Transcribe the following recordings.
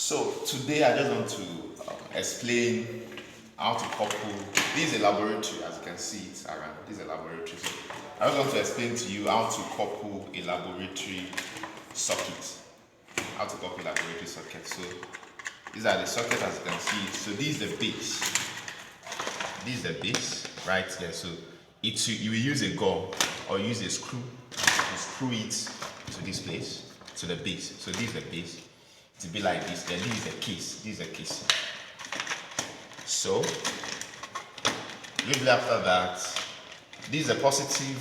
So today I just want to explain how to couple. This is a laboratory, as you can see it around. This is a laboratory. So I just want to explain to you how to couple a laboratory socket. How to couple a laboratory socket. So these are the sockets, as you can see. So this is the base. This is the base right here. So you will use a gum or use a screw to screw it to this place, to the base. So this is the base. To be like this, then this is the case. This is the case. So immediately after that, this is a positive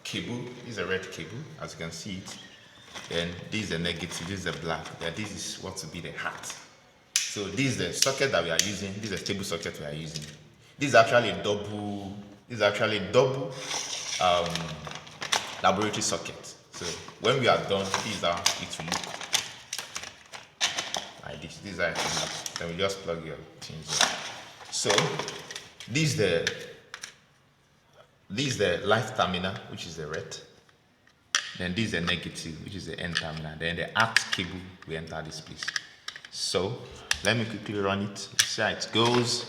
cable. This is a red cable, as you can see it. Then this is the negative. This is the black. Then this is what will be the hat. So this is the socket that we are using. This is a stable socket we are using. This is actually a double. This is actually a double laboratory socket. So when we are done, this is how it will look. Like this. This is how it will look. Then we just plug your things in. So this is the light terminal, which is the red. Then this is the negative, which is the N terminal. Then the hat cable will enter this place. So let me quickly run it. See how it goes.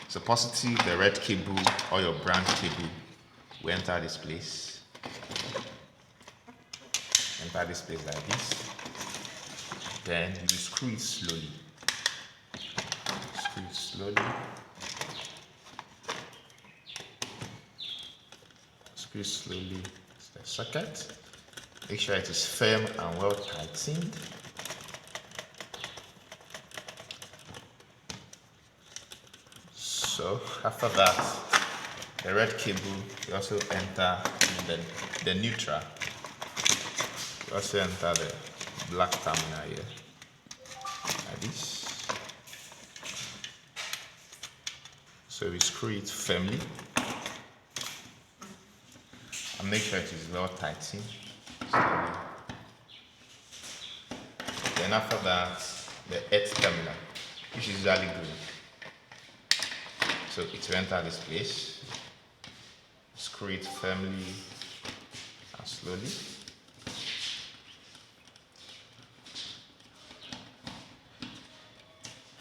So positive, the red cable or your brown cable will enter this place. Enter this place like this. Then you screw it slowly. Screw it slowly. Screw it slowly to the socket. Make sure it is firm and well tightened. So after that, the red cable will also enter the neutral. You also enter the black terminal here, like this. So we screw it firmly and make sure it is well tightened. Then after that, the earth terminal, which is usually green. So it will enter this place. Screw it firmly and slowly.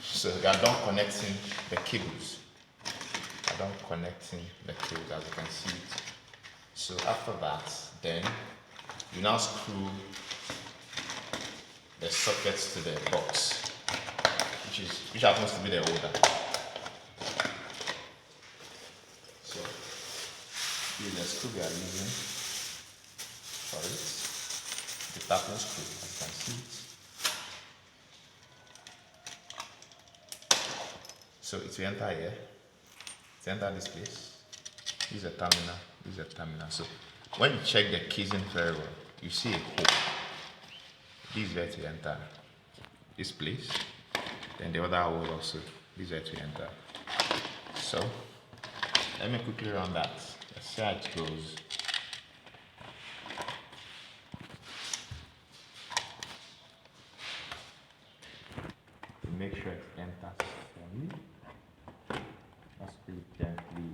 So we are done connecting the cables. We are done connecting the cables, as you can see it. So after that, then you now screw the sockets to the box, which happens to be the holder. So this is the screw we are using for it. The tapping screw, as you can see it. So it will enter here. It will enter this place. This is a terminal. This is a terminal. So when you check the casing very well, you see a hole. This is where to enter this place. Then the other hole also. This is where to enter. So let me quickly run that. Let's see how it goes. To make sure it enters firmly. Just screw it gently.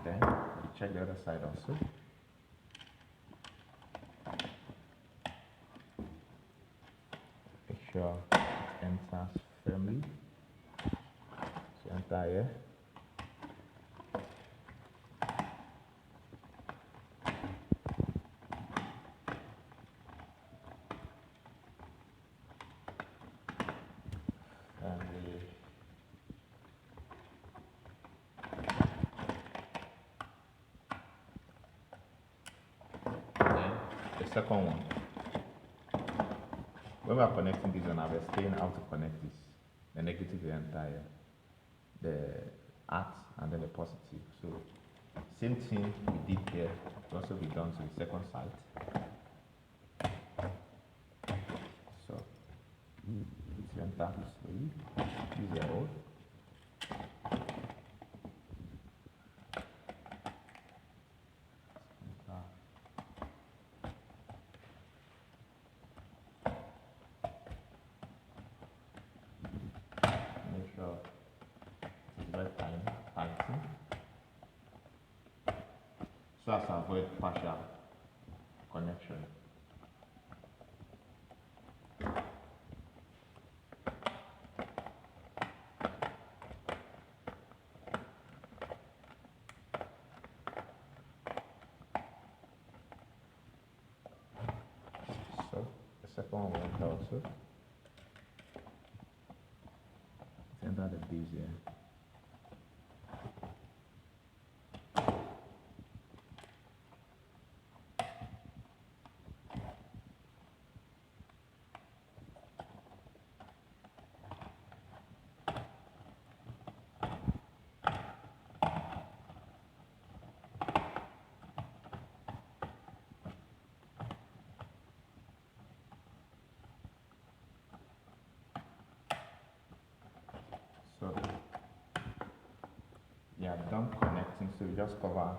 Then we check the other side also. Make sure it enters firmly. So enter here. The second one, when we are connecting this one, I'll explain how to connect this. The negative will enter here, the at and then the positive. So same thing we did here will also be done to the second side. So it will enter slowly. Use the hole. Make sure it's very tighten so as to avoid partial connection. So the second one went also. Enter the beads here. So yeah, done connecting, so you just cover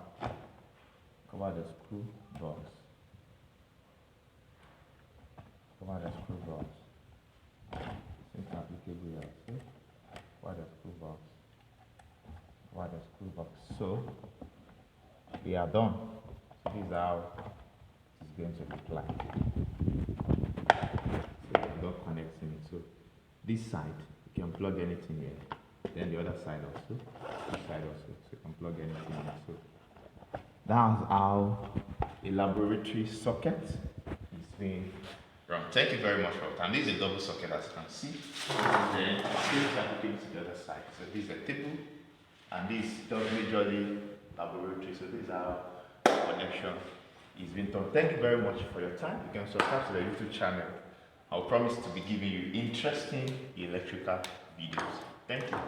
the screw box. Cover the screw box. Since applicable also. Cover the screw box. Cover the screw box. So we are done. So this is how it's going to look like. So I'm done connecting it. So this side you can plug anything here. Then the other side also. This side also. So you can plug anything here. So that's how a laboratory socket is being run. Thank you very much for your time. This is a double socket, as you can see. Then things are putting to the other side. So this is a table, and this does majorly laboratory. So this is how the connection is being done. Thank you very much for your time. You can subscribe to the YouTube channel. I'll promise to be giving you interesting electrical videos. Thank you.